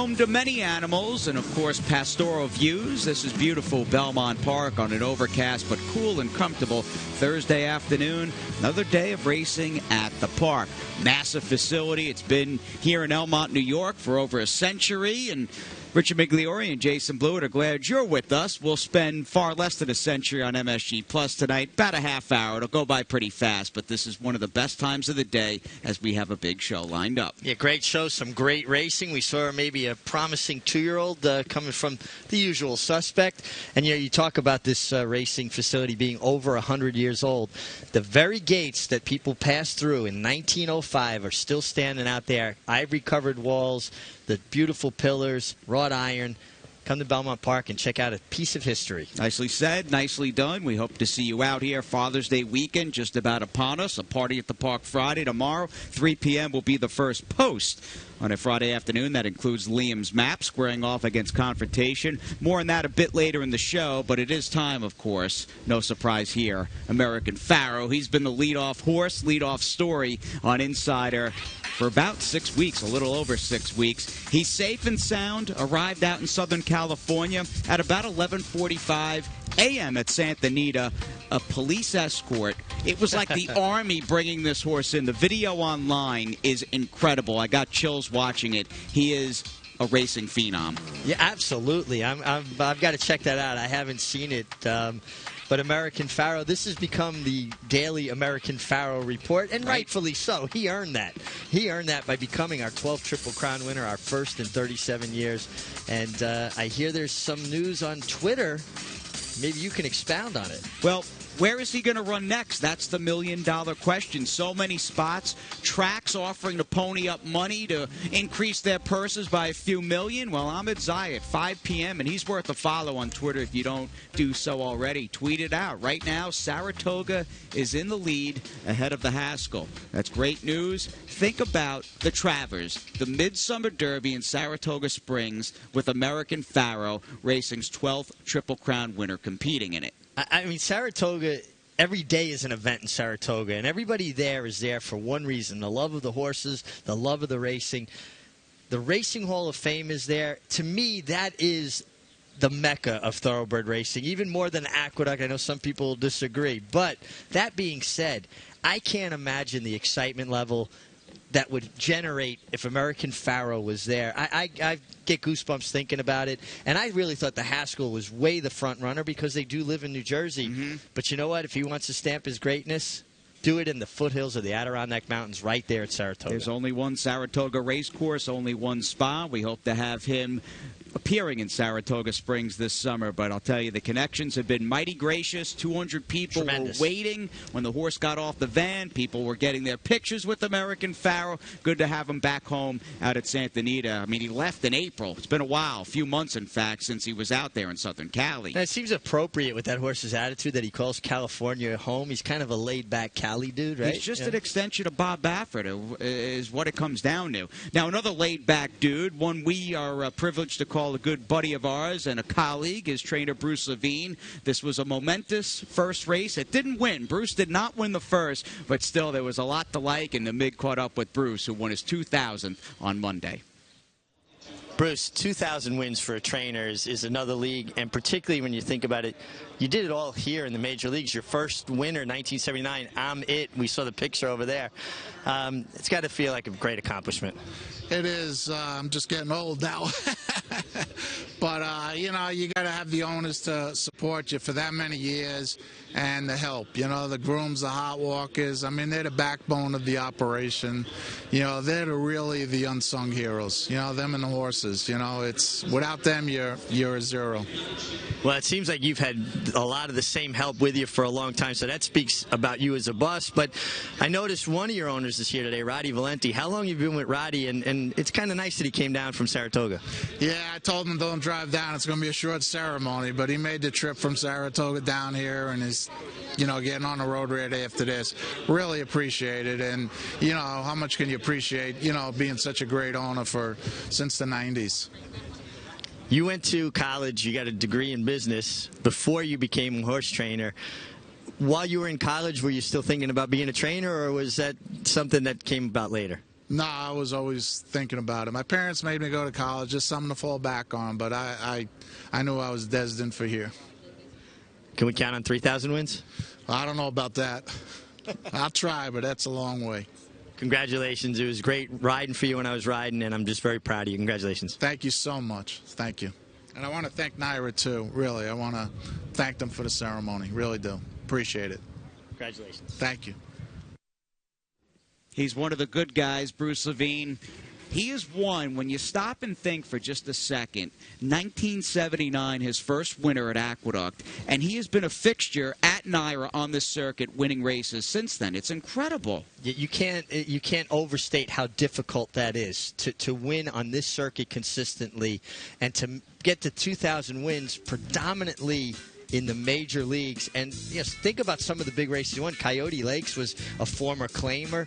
home to many animals and, of course, pastoral views. This is beautiful Belmont Park on an overcast but cool and comfortable Thursday afternoon. Another day of racing at the park. Massive facility. It's been here in Belmont, New York for over a century, and Richard Migliore and Jason Blewitt are glad you're with us. We'll spend far less than a century on MSG Plus tonight, about a half hour. It'll go by pretty fast, but this is one of the best times of the day as we have a big show lined up. Yeah, great show, some great racing. We saw maybe a promising 2-year-old coming from the usual suspect. And, you talk about this racing facility being over 100 years old. The very gates that people passed through in 1905 are still standing out there. Ivory-covered walls, the beautiful pillars, wrought iron. Come to Belmont Park and check out a piece of history. Nicely said, nicely done. We hope to see you out here. Father's Day weekend just about upon us. A party at the park Friday. Tomorrow, 3 p.m. will be the first post on a Friday afternoon. That includes Liam's map squaring off against Confrontation. More on that a bit later in the show, but it is time, of course. No surprise here. American Pharoah. He's been the leadoff horse, leadoff story on Insider for about 6 weeks, a little over 6 weeks. He's safe and sound, arrived out in Southern California at about 11:45 a.m. at Santa Anita. A police escort. It was like the Army bringing this horse in. The video online is incredible. I got chills watching it. He is a racing phenom. Yeah, absolutely. I've got to check that out. I haven't seen it. But American Pharoah, this has become the daily American Pharoah report, and rightfully so. He earned that. He earned that by becoming our 12th Triple Crown winner, our first in 37 years. And I hear there's some news on Twitter. Maybe you can expound on it. Well, where is he going to run next? That's the million-dollar question. So many spots, tracks offering to pony up money to increase their purses by a few million. Well, Ahmed Zayed, 5 p.m., and he's worth a follow on Twitter if you don't do so already. Tweet it out. Right now, Saratoga is in the lead ahead of the Haskell. That's great news. Think about the Travers, the Midsummer Derby in Saratoga Springs with American Pharoah, racing's 12th Triple Crown winner, competing in it. I mean, Saratoga, every day is an event in Saratoga, and everybody there is there for one reason, the love of the horses, the love of the racing. The Racing Hall of Fame is there. To me, that is the mecca of thoroughbred racing, even more than Aqueduct. I know some people disagree. But that being said, I can't imagine the excitement level that would generate if American Pharoah was there. I get goosebumps thinking about it. And I really thought the Haskell was way the front runner because they do live in New Jersey. Mm-hmm. But you know what? If he wants to stamp his greatness, do it in the foothills of the Adirondack Mountains right there at Saratoga. There's only one Saratoga race course, only one spa. We hope to have him appearing in Saratoga Springs this summer, but I'll tell you, the connections have been mighty gracious. 200 people were waiting when the horse got off the van. People were getting their pictures with American Pharoah. Good to have him back home out at Santa Anita. I mean, he left in April. It's been a while, a few months, in fact, since he was out there in Southern Cali. And it seems appropriate with that horse's attitude that he calls California home. He's kind of a laid-back Cali dude, right? He's just an extension of Bob Baffert, is what it comes down to. Now, another laid-back dude, one we are privileged to call a good buddy of ours and a colleague, is trainer Bruce Levine. This was a momentous first race. It didn't win. Bruce did not win the first, but still there was a lot to like, and the MIG caught up with Bruce, who won his 2,000th on Monday. Bruce, 2,000 wins for a trainer is another league, and particularly when you think about it, you did it all here in the major leagues. Your first winner, 1979, we saw the picture over there. It's got to feel like a great accomplishment. It is. I'm just getting old now. But, you know, you got to have the owners to support you for that many years and the help. You know, the grooms, the hot walkers, I mean, they're the backbone of the operation. You know, they're really the unsung heroes. You know, them and the horses. You know, it's without them, you're a zero. Well, it seems like you've had a lot of the same help with you for a long time, so that speaks about you as a boss. But I noticed one of your owners is here today, Roddy Valenti. How long have you been with Roddy? And it's kind of nice that he came down from Saratoga. Yeah, I told him don't drive down. It's going to be a short ceremony, but he made the trip from Saratoga down here and is, you know, getting on the road right after this. Really appreciate it. And, you know, how much can you appreciate, you know, being such a great owner since the 90s? You went to college, you got a degree in business before you became a horse trainer. While you were in college, were you still thinking about being a trainer, or was that something that came about later? No, I was always thinking about it. My parents made me go to college, just something to fall back on, but I knew I was destined for here. Can we count on 3,000 wins? I don't know about that. I'll try, but that's a long way. Congratulations. It was great riding for you when I was riding, and I'm just very proud of you. Congratulations. Thank you so much. Thank you. And I want to thank Naira, too, really. I want to thank them for the ceremony. Really do. Appreciate it. Congratulations. Thank you. He's one of the good guys, Bruce Levine. He is one, when you stop and think for just a second, 1979, his first winner at Aqueduct, and he has been a fixture at Naira on this circuit, winning races since then. It's incredible. You can't overstate how difficult that is to win on this circuit consistently and to get to 2,000 wins predominantly in the major leagues. And think about some of the big races he won. Coyote Lakes was a former claimer.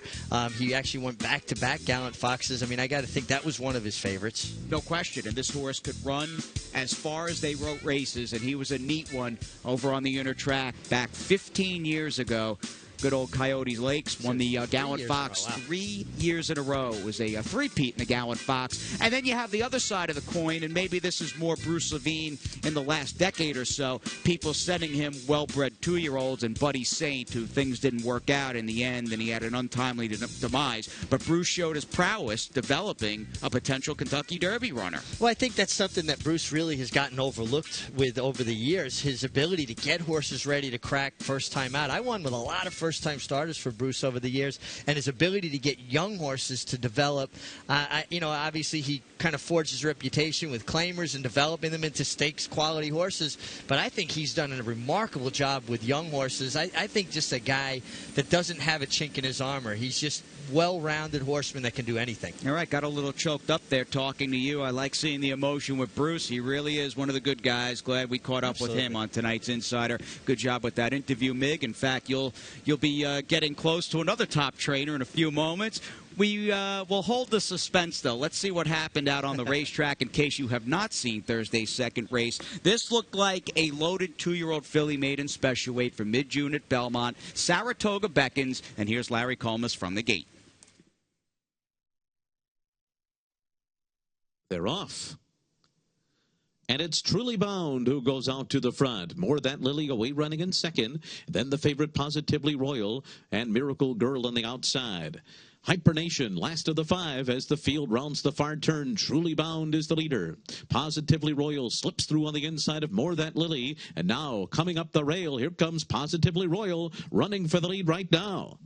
He actually went back-to-back Gallant Foxes. I mean, I got to think that was one of his favorites. No question. And this horse could run as far as they wrote races, and he was a neat one over on the inner track back 15 years ago. Good old Coyote Lakes won the Gallant Fox 3 years in a row. It was a three-peat in the Gallant Fox. And then you have the other side of the coin, and maybe this is more Bruce Levine in the last decade or so, people sending him well-bred two-year-olds and Buddy Saint, who things didn't work out in the end, and he had an untimely demise. But Bruce showed his prowess developing a potential Kentucky Derby runner. Well, I think that's something that Bruce really has gotten overlooked with over the years, his ability to get horses ready to crack first time out. I won with a lot of first-time starters for Bruce over the years, and his ability to get young horses to develop. Obviously he kind of forged his reputation with claimers and developing them into stakes quality horses, but I think he's done a remarkable job with young horses. I think just a guy that doesn't have a chink in his armor. He's just well-rounded horseman that can do anything. All right, got a little choked up there talking to you. I like seeing the emotion with Bruce. He really is one of the good guys. Glad we caught up with him on tonight's Insider. Good job with that interview, Mig. In fact, you'll be getting close to another top trainer in a few moments. We will hold the suspense, though. Let's see what happened out on the racetrack in case you have not seen Thursday's second race. This looked like a loaded 2-year-old filly maiden special weight for mid-June at Belmont. Saratoga beckons, and here's Larry Colmus from the gate. They're off. And it's Truly Bound who goes out to the front. More That Lily away running in second. Then the favorite Positively Royal and Miracle Girl on the outside. Hypernation, last of the 5 as the field rounds the far turn. Truly Bound is the leader. Positively Royal slips through on the inside of More That Lily. And now coming up the rail, here comes Positively Royal running for the lead right now.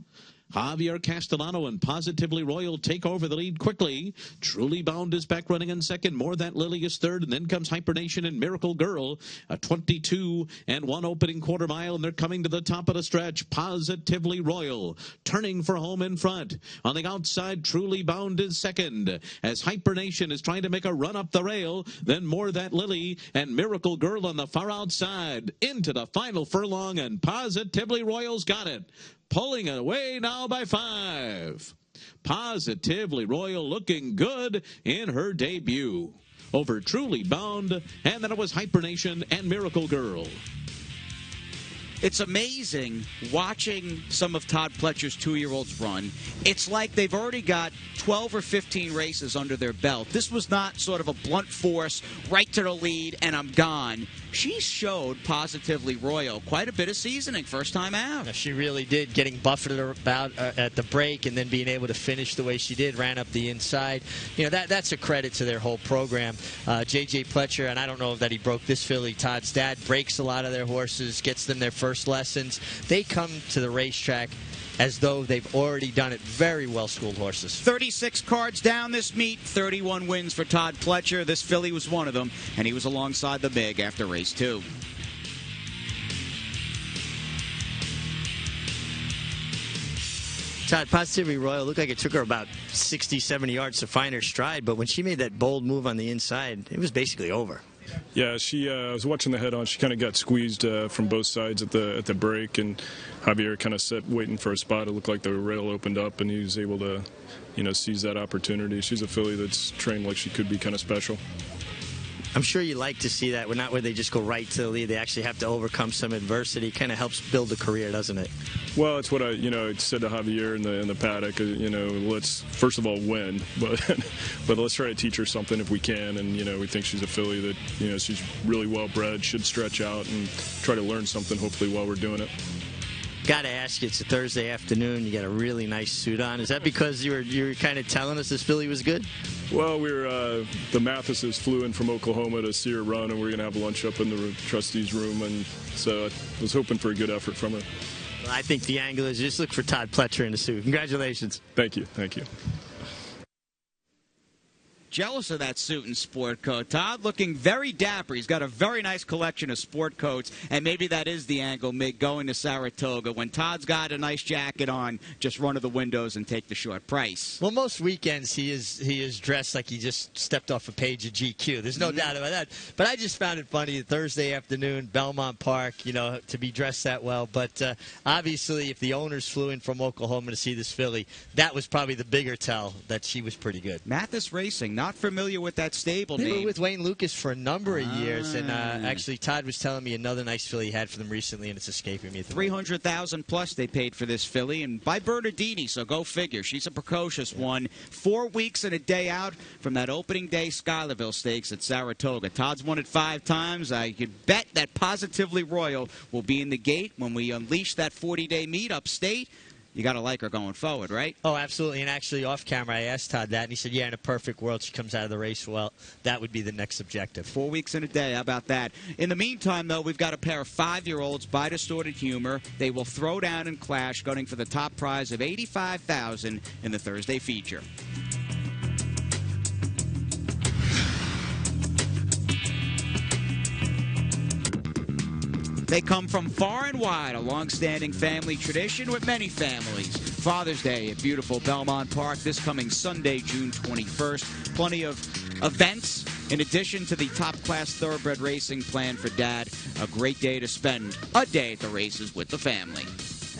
Javier Castellano and Positively Royal take over the lead quickly. Truly Bound is back running in second. More That Lily is third. And then comes Hypernation and Miracle Girl. A 22 and 1 opening quarter mile. And they're coming to the top of the stretch. Positively Royal turning for home in front. On the outside, Truly Bound is second. As Hypernation is trying to make a run up the rail. Then More That Lily and Miracle Girl on the far outside. Into the final furlong. And Positively Royal's got it. Pulling it away now by 5. Positively Royal looking good in her debut over Truly Bound, and then it was Hypernation and Miracle Girl. It's amazing watching some of Todd Pletcher's 2-year-olds run. It's like they've already got 12 or 15 races under their belt. This was not sort of a blunt force, right to the lead, and I'm gone. She showed Positively Royal quite a bit of seasoning first time out. She really did, getting buffeted about at the break and then being able to finish the way she did, ran up the inside. That's a credit to their whole program. J.J. Pletcher, and I don't know that he broke this filly, Todd's dad, breaks a lot of their horses, gets them their first lessons. They come to the racetrack as though they've already done it. Very well-schooled horses. 36 cards down this meet, 31 wins for Todd Pletcher. This filly was one of them, and he was alongside the Mig after race 2. Todd, Positively Royal looked like it took her about 60, 70 yards to find her stride, but when she made that bold move on the inside, it was basically over. Yeah, I was watching the head-on. She kind of got squeezed from both sides at the break, and Javier kind of sat waiting for a spot. It looked like the rail opened up, and he was able to, seize that opportunity. She's a filly that's trained like she could be kind of special. I'm sure you like to see that. Not where they just go right to the lead. They actually have to overcome some adversity. Kind of helps build a career, doesn't it? Well, it's what I said to Javier in the paddock. Let's first of all win, but let's try to teach her something if we can. And we think she's a filly that she's really well bred, should stretch out and try to learn something hopefully while we're doing it. Got to ask you, it's a Thursday afternoon. You got a really nice suit on. Is that because you were kind of telling us this filly was good? Well, the Mathises flew in from Oklahoma to see her run, and we're going to have lunch up in the trustees' room, and so I was hoping for a good effort from her. Well, I think the angle is just look for Todd Pletcher in the suit. Congratulations. Thank you. Thank you. Jealous of that suit and sport coat. Todd looking very dapper. He's got a very nice collection of sport coats, and maybe that is the angle, Mig, going to Saratoga. When Todd's got a nice jacket on, just run to the windows and take the short price. Well, most weekends he is dressed like he just stepped off a page of GQ. There's no doubt about that. But I just found it funny, Thursday afternoon, Belmont Park, to be dressed that well. But obviously, if the owners flew in from Oklahoma to see this filly, that was probably the bigger tell that she was pretty good. Mathis Racing, not familiar with that stable name. They were with Wayne Lucas for a number of years, and actually Todd was telling me another nice filly he had for them recently, and it's escaping me. $300,000 plus they paid for this filly, and by Bernardini, so go figure. She's a precocious one. 4 weeks and a day out from that opening day Schuylerville Stakes at Saratoga. Todd's won it 5 times. I could bet that Positively Royal will be in the gate when we unleash that 40-day meet upstate. You got to like her going forward, right? Oh, absolutely. And actually, off camera, I asked Todd that, and he said, yeah, in a perfect world, she comes out of the race well. That would be the next objective. 4 weeks in a day. How about that? In the meantime, though, we've got a pair of 5-year-olds by Distorted Humor. They will throw down and clash, going for the top prize of $85,000 in the Thursday feature. They come from far and wide, a long-standing family tradition with many families. Father's Day at beautiful Belmont Park this coming Sunday, June 21st. Plenty of events in addition to the top-class thoroughbred racing planned for Dad. A great day to spend a day at the races with the family.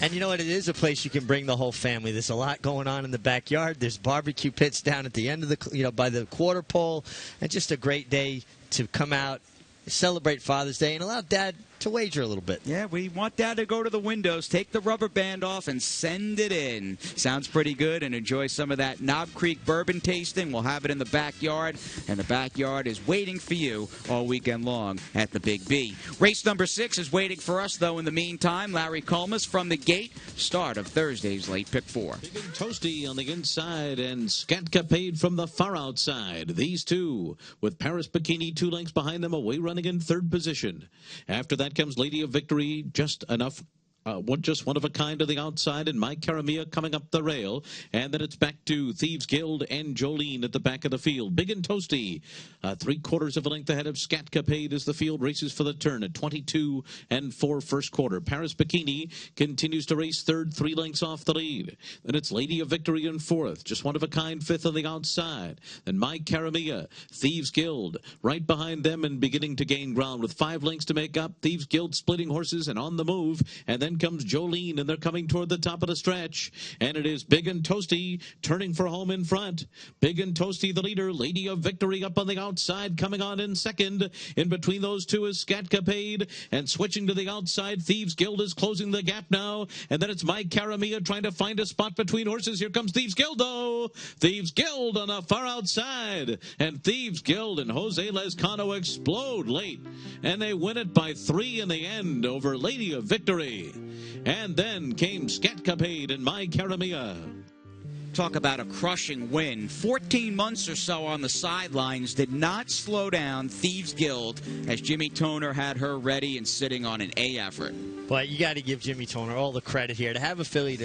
And you know what? It is a place you can bring the whole family. There's a lot going on in the backyard. There's barbecue pits down at the end of the, by the quarter pole. And just a great day to come out, celebrate Father's Day, and allow Dad to wager a little bit. Yeah, we want Dad to go to the windows, take the rubber band off, and send it in. Sounds pretty good, and enjoy some of that Knob Creek bourbon tasting. We'll have it in the backyard, and the backyard is waiting for you all weekend long at the Big B. Race number 6 is waiting for us, though, in the meantime. Larry Culmus from the gate, start of Thursday's late pick 4. Big and Toasty on the inside, and Skatka Paid from the far outside. These two, with Paris Bikini 2 lengths behind them, away running in 3rd position. After that comes Lady of Victory, just enough. Just one of a kind to the outside, and My Caramia coming up the rail. And then it's back to Thieves Guild and Jolene at the back of the field. Big and Toasty, 3/4 of a length ahead of Skatka Paid as the field races for the turn at 22 and 4 first quarter. Paris Bikini continues to race 3rd, 3 lengths off the lead. Then it's Lady of Victory in 4th, just one of a kind 5th on the outside. Then My Caramia, Thieves Guild right behind them and beginning to gain ground with 5 lengths to make up. Thieves Guild splitting horses and on the move, and then comes Jolene, and they're coming toward the top of the stretch. And it is Big and Toasty turning for home in front. Big and Toasty, the leader. Lady of Victory up on the outside, coming on in 2nd. In between those two is Skatka Paid, and switching to the outside, Thieves Guild is closing the gap now. And then it's My Caramia trying to find a spot between horses. Here comes Thieves Guild, though. Thieves Guild on the far outside. And Thieves Guild and Jose Lezcano explode late. And they win it by 3 in the end over Lady of Victory. And then came Skatka Paid and My Caramia. Talk about a crushing win. 14 months or so on the sidelines did not slow down Thieves Guild as Jimmy Toner had her ready and sitting on an A effort. But you got to give Jimmy Toner all the credit here. To have a filly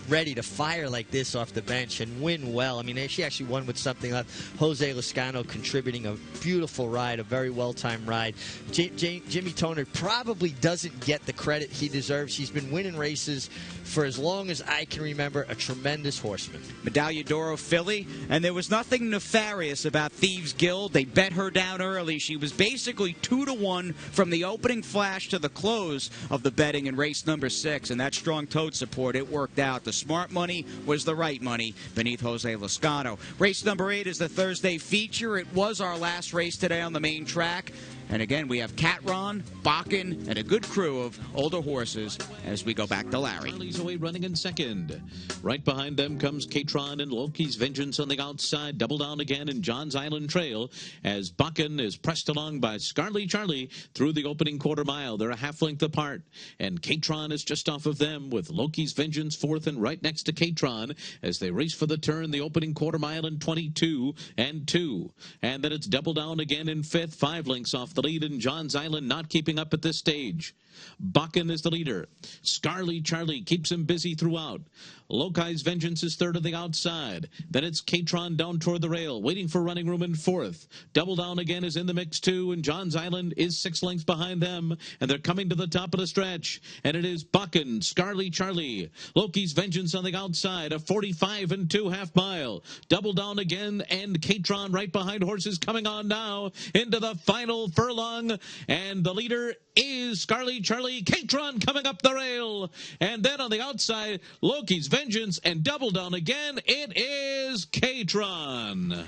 ready to fire like this off the bench and win well. I mean, she actually won with something left. Jose Lezcano contributing a beautiful ride, a very well-timed ride. Jimmy Toner probably doesn't get the credit he deserves. He's been winning races for as long as I can remember, a tremendous horseman. Medaglia d'Oro filly, and there was nothing nefarious about Thieves Guild. They bet her down early. She was basically 2-1 from the opening flash to the close of the betting in race number 6, and that strong tote support, it worked out. The smart money was the right money beneath Jose Lozcano. Race number 8 is the Thursday feature. It was our last race today on the main track. And again, we have Catron, Bakken, and a good crew of older horses as we go back to Larry. Charlie's away running in second. Right behind them comes Catron and Loki's Vengeance on the outside. Double down again in John's Island Trail as Bakken is pressed along by Scarly Charlie through the opening quarter mile. They're a half length apart. And Catron is just off of them with Loki's Vengeance fourth and right next to Catron as they race for the turn. The opening quarter mile in 22 and 2. And then it's double down again in fifth. 5 lengths off the lead, and John's Island not keeping up at this stage. Bakken is the leader. Scarly Charlie keeps him busy throughout. Loki's Vengeance is third on the outside. Then it's Catron down toward the rail, waiting for running room in fourth. Double down again is in the mix too, and John's Island is 6 lengths behind them, and they're coming to the top of the stretch. And it is Bakken, Scarly Charlie, Loki's Vengeance on the outside, a 45 and 2 half mile. Double down again, and Catron right behind horses coming on now into the final furlong, and the leader is Scarly Charlie. Catron coming up the rail, and then on the outside, Loki's Vengeance, and double down again, it is Catron.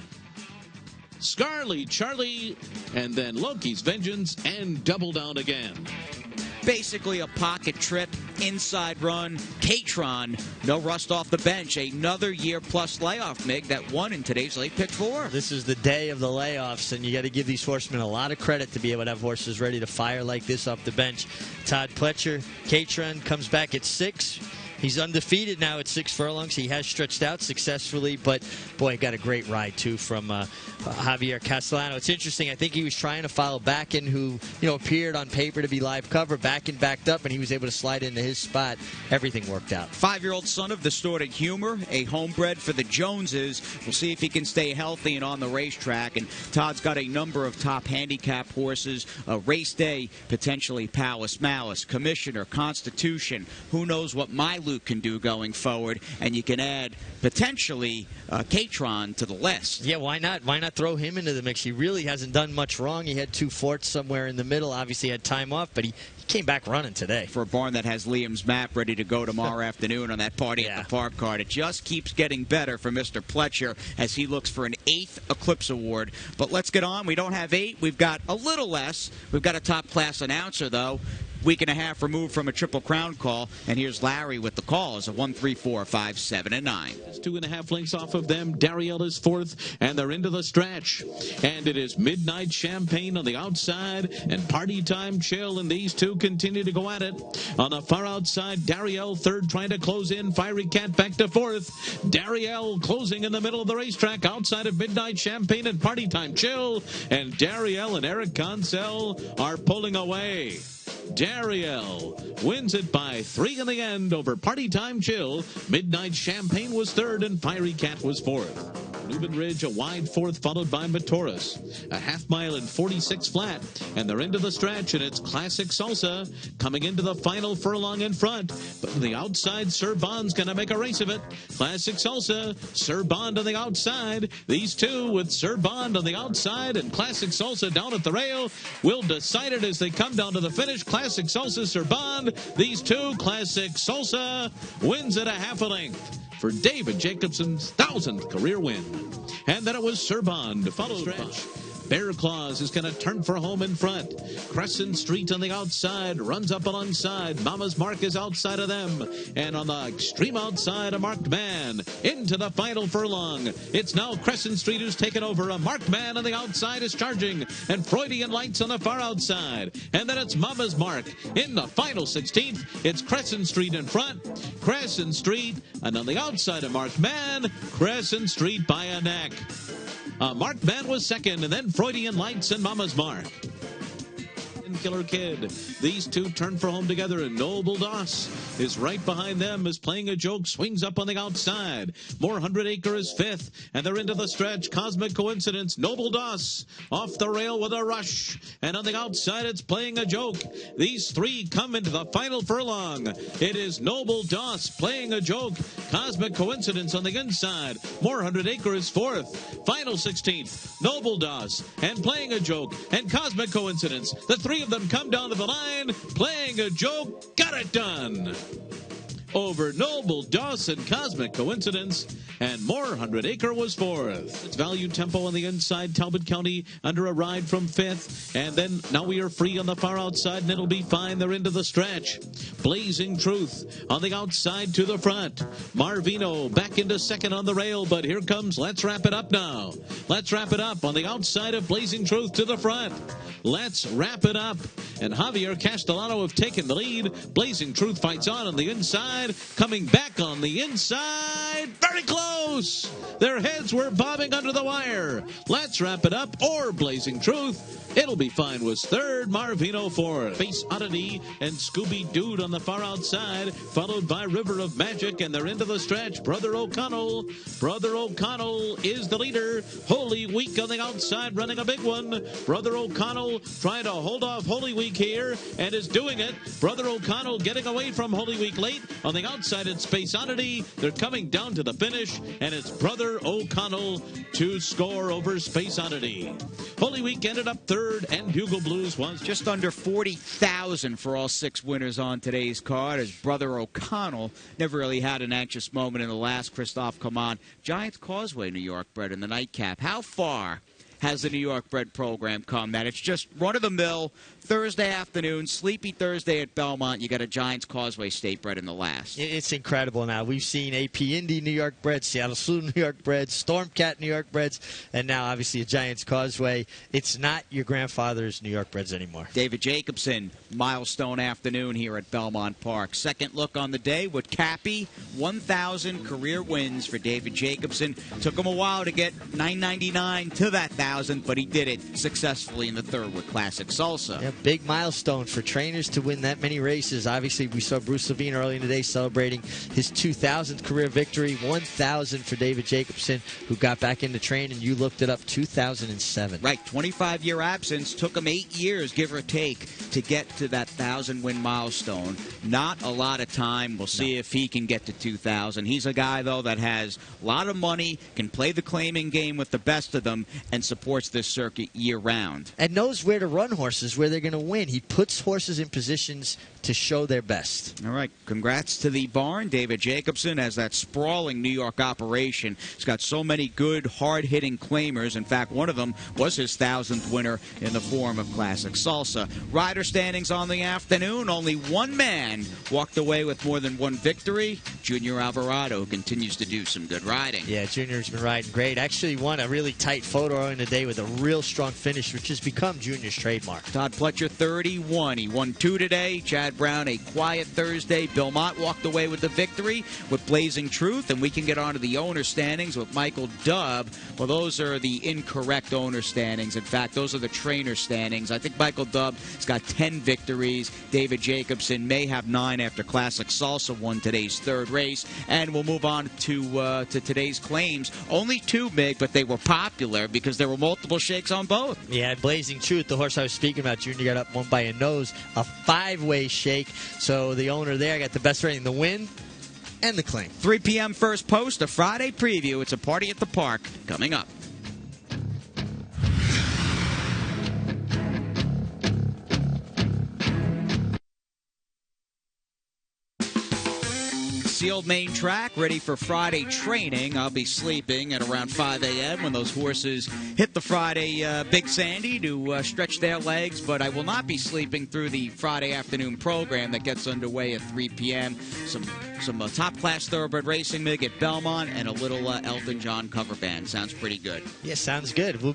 Scarly Charlie, and then Loki's Vengeance, and double down again. Basically a pocket trip, inside run. Catron, no rust off the bench. Another year-plus layoff, Mig, that won in today's late pick 4. This is the day of the layoffs, and you got to give these horsemen a lot of credit to be able to have horses ready to fire like this off the bench. Todd Pletcher, Catron comes back at 6. He's undefeated now at 6 furlongs. He has stretched out successfully, but, boy, got a great ride, too, from Javier Castellano. It's interesting. I think he was trying to follow Bakken, who, appeared on paper to be live cover. Bakken backed up, and he was able to slide into his spot. Everything worked out. 5-year-old son of Distorted Humor, a homebred for the Joneses. We'll see if he can stay healthy and on the racetrack. And Todd's got a number of top handicap horses. Race Day, potentially Palace Malice, Commissioner, Constitution. Who knows what my Luke can do going forward, and you can add potentially Catron to the list. Yeah, why not? Why not throw him into the mix? He really hasn't done much wrong. He had 2 forts somewhere in the middle. Obviously had time off, but he came back running today. For a barn that has Liam's map ready to go tomorrow afternoon on that Party at the Park card, it just keeps getting better for Mr. Pletcher as he looks for an 8th Eclipse Award. But let's get on. We don't have 8. We've got a little less. We've got a top-class announcer, though. Week and a half removed from a Triple Crown call, and here's Larry with the calls at 1, 3, 4, 5, 7, and 9. It's 2.5 lengths off of them. Dariel is fourth, and they're into the stretch. And it is Midnight Champagne on the outside, and Party Time Chill, and these two continue to go at it. On the far outside, Dariel third, trying to close in. Fiery Cat back to fourth. Dariel closing in the middle of the racetrack outside of Midnight Champagne and Party Time Chill, and Dariel and Eric Consell are pulling away. Dariel wins it by 3 in the end over Party Time Chill. Midnight Champagne was third, and Fiery Cat was fourth. Newman Ridge a wide fourth, followed by Matoris. A half mile and 46 flat, and they're into the stretch, and it's Classic Salsa coming into the final furlong in front. But on the outside, Sir Bond's going to make a race of it. Classic Salsa, Sir Bond on the outside. These two with Sir Bond on the outside and Classic Salsa down at the rail will decide it as they come down to the finish. Classic Salsa, Sir Bond. These two, Classic Salsa wins at a half a length for David Jacobson's 1,000th career win. And then it was Sir Bond, followed by Bear Claws is going to turn for home in front. Crescent Street on the outside, runs up alongside. Mama's Mark is outside of them. And on the extreme outside, a Marked Man into the final furlong. It's now Crescent Street who's taken over. A Marked Man on the outside is charging. And Freudian Lights on the far outside. And then it's Mama's Mark in the final 16th. It's Crescent Street in front. Crescent Street, and on the outside of Marked Man, Crescent Street by a neck. Marked Man was second, and then Freudian Lights and Mama's Mark. Killer Kid. These two turn for home together, and Noble Doss is right behind them, is playing a joke, swings up on the outside. More 100 Acre is fifth, and they're into the stretch. Cosmic Coincidence, Noble Doss off the rail with a rush, and on the outside it's playing a joke. These three come into the final furlong. It is Noble Doss playing a joke, Cosmic Coincidence on the inside. More 100 Acre is fourth. Final 16th, Noble Doss and playing a joke and Cosmic Coincidence. The three of them come down to the line, playing a joke, got it done. over Noble, Dawson, Cosmic Coincidence, and more. 100 Acre was fourth. It's Value Tempo on the inside, Talbot County under a ride from fifth, and then Now We Are Free on the far outside, and It'll Be Fine. They're into the stretch. Blazing Truth on the outside to the front. Marvino back into second on the rail, but here comes Let's Wrap It Up now. Let's Wrap It Up on the outside of Blazing Truth to the front. Let's Wrap It Up. And Javier Castellano have taken the lead. Blazing Truth fights on the inside. Coming back on the inside. Very close. Their heads were bobbing under the wire. Let's Wrap It Up or Blazing Truth. It'll Be Fine was third. Marvino fourth. Face Oddity and Scooby Dude on the far outside, followed by River of Magic, and they're into the stretch. Brother O'Connell is the leader. Holy Week on the outside, running a big one. Brother O'Connell trying to hold off Holy Week here, and is doing it. Brother O'Connell getting away from Holy Week late. On the outside, it's Space Oddity. They're coming down to the finish, and it's Brother O'Connell to score over Space Oddity. Holy Week ended up third, and Bugle Blues was just under 40,000 for all 6 winners on today's card, as Brother O'Connell never really had an anxious moment in the last. Christophe, come on. Giants Causeway, New York bred in the nightcap. How far has the New York bred program come that it's just run-of-the-mill Thursday afternoon, sleepy Thursday at Belmont, you got a Giants Causeway state bred in the last? It's incredible now. We've seen AP Indy New York bred, Seattle Slew New York breds, Stormcat New York breds, and now obviously a Giants Causeway. It's not your grandfather's New York breds anymore. David Jacobson, milestone afternoon here at Belmont Park. Second look on the day with Cappy, 1,000 career wins for David Jacobson. Took him a while to get 999 to that 1,000, but he did it successfully in the third with Classic Salsa. Yeah, big milestone for trainers to win that many races. Obviously, we saw Bruce Levine early in the day celebrating his 2,000th career victory. 1,000 for David Jacobson, who got back into training. You looked it up, 2007. Right, 25-year absence. Took him 8 years, give or take, to get to that 1,000-win milestone. Not a lot of time. We'll see if he can get to 2,000. He's a guy, though, that has a lot of money, can play the claiming game with the best of them, and supports this circuit year-round. And knows where to run horses, where they're going to win. He puts horses in positions to show their best. All right, congrats to the barn. David Jacobson has that sprawling New York operation. He's got so many good, hard-hitting claimers. In fact, one of them was his 1,000th winner in the form of Classic Salsa. Rider standings on the afternoon. Only one man walked away with more than one victory. Junior Alvarado continues to do some good riding. Yeah, Junior's been riding great. Actually won a really tight photo in the day with a real strong finish, which has become Junior's trademark. Todd Pletcher, 31. He won 2 today. Chad Brown, a quiet Thursday. Bill Mott walked away with the victory with Blazing Truth, and we can get on to the owner standings with Michael Dubb. Well, those are the incorrect owner standings. In fact, those are the trainer standings. I think Michael Dubb has got 10 victories. David Jacobson may have 9 after Classic Salsa won today's third race. And we'll move on to today's claims. Only 2, Mig, but they were popular because there were multiple shakes on both. Yeah, Blazing Truth, the horse I was speaking about, Junior got up one by a nose, a 5-way shake. So the owner there got the best rating, the win and the claim. 3 p.m. first post, a Friday preview. It's a party at the park coming up. Sealed main track, ready for Friday training. I'll be sleeping at around 5 a.m. when those horses hit the Friday Big Sandy to stretch their legs, but I will not be sleeping through the Friday afternoon program that gets underway at 3 p.m. Some top-class thoroughbred racing, Mig, at Belmont, and a little Elton John cover band. Sounds pretty good. Yeah, sounds good. Will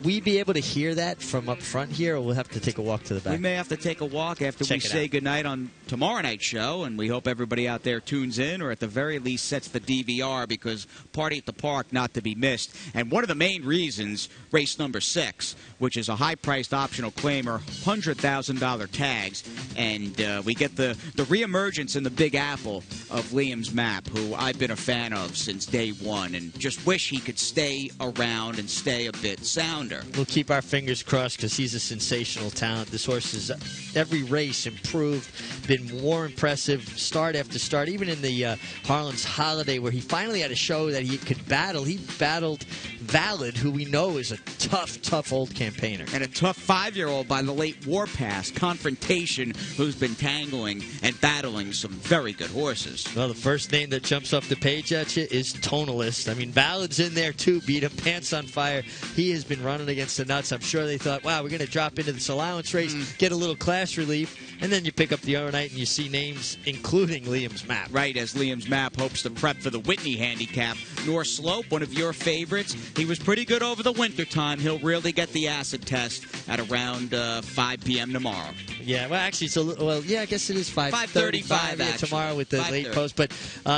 we be able to hear that from up front here, or we'll have to take a walk to the back? We may have to take a walk after we say goodnight on tomorrow night's show, and we hope everybody out there tunes in, or at the very least sets the DVR, because Party at the Park not to be missed. And one of the main reasons, race number 6, which is a high-priced optional claimer, $100,000 tags, and we get the reemergence in the Big Apple of Liam's Map, who I've been a fan of since day one, and just wish he could stay around and stay a bit sounder. We'll keep our fingers crossed because he's a sensational talent. This horse has every race improved, been more impressive start after start, even in the Harlan's Holiday, where he finally had a show that he could battle. He battled Valid, who we know is a tough old campaigner. And a tough 5-year-old by the late Warpass, Confrontation, who's been tangling and battling some very good horses. Well, the first name that jumps off the page at you is Tonalist. I mean, Valid's in there too, beat him, pants on fire. He has been running against the nuts. I'm sure they thought, wow, we're going to drop into this allowance race, get a little class relief, and then you pick up the overnight and you see names including Liam's Map. Right, as Liam's Map hopes to prep for the Whitney handicap. North Slope, one of your favorites. He was pretty good over the wintertime. He'll really get the acid test at around 5 p.m. tomorrow. Yeah, well, actually, it's I guess it is 5:35 tomorrow with the late post. But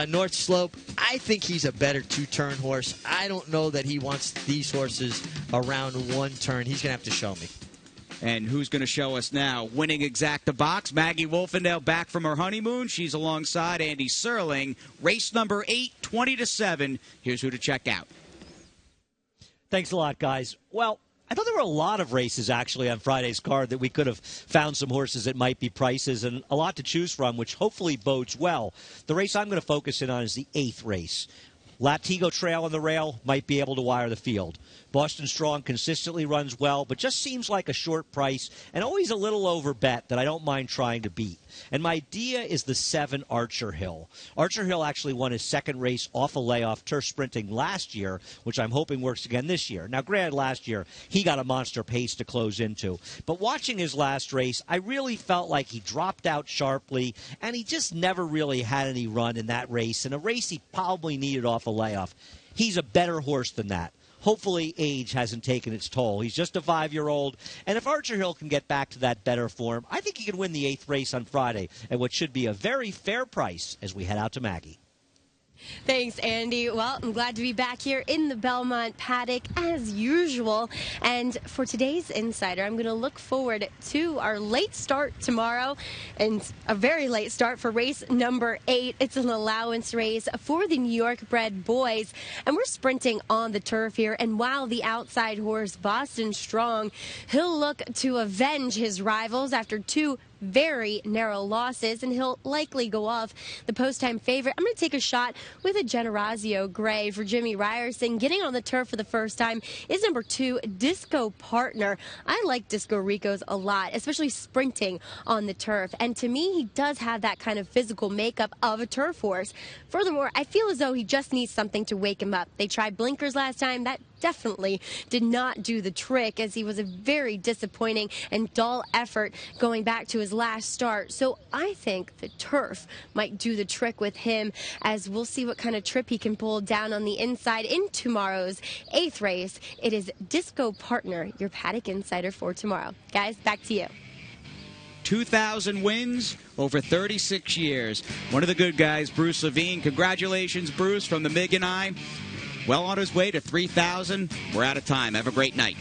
North Slope, I think he's a better two-turn horse. I don't know that he wants these horses around one turn. He's going to have to show me. And who's going to show us now? Winning Exacta Box, Maggie Wolfendale back from her honeymoon. She's alongside Andy Serling. Race number 8, 20-7. Here's who to check out. Thanks a lot, guys. Well, I thought there were a lot of races, actually, on Friday's card that we could have found some horses that might be prices and a lot to choose from, which hopefully bodes well. The race I'm going to focus in on is the 8th race. Latigo Trail on the rail might be able to wire the field. Boston Strong consistently runs well, but just seems like a short price and always a little over bet that I don't mind trying to beat. And my idea is the 7 Archer Hill. Archer Hill actually won his second race off a layoff turf sprinting last year, which I'm hoping works again this year. Now, granted, last year he got a monster pace to close into. But watching his last race, I really felt like he dropped out sharply, and he just never really had any run in that race, and a race he probably needed off a layoff. He's a better horse than that. Hopefully age hasn't taken its toll. He's just a 5-year-old, and if Archer Hill can get back to that better form, I think he can win the 8th race on Friday at what should be a very fair price as we head out to Maggie. Thanks, Andy. Well, I'm glad to be back here in the Belmont paddock as usual. And for today's Insider, I'm going to look forward to our late start tomorrow and a very late start for race number 8. It's an allowance race for the New York bred boys. And we're sprinting on the turf here. And while the outside horse, Boston Strong, he'll look to avenge his rivals after 2 very narrow losses, and he'll likely go off the post-time favorite. I'm going to take a shot with a Generazio Gray for Jimmy Ryerson. Getting on the turf for the first time is number 2, Disco Partner. I like Disco Ricos a lot, especially sprinting on the turf. And to me, he does have that kind of physical makeup of a turf horse. Furthermore, I feel as though he just needs something to wake him up. They tried blinkers last time. That definitely did not do the trick, as he was a very disappointing and dull effort going back to his last start. So I think the turf might do the trick with him, as we'll see what kind of trip he can pull down on the inside in tomorrow's 8th race. It is Disco Partner, your paddock insider for tomorrow. Guys, back to you. 2,000 wins over 36 years. One of the good guys, Bruce Levine. Congratulations, Bruce, from the Mig and I. Well on his way to 3,000. We're out of time. Have a great night.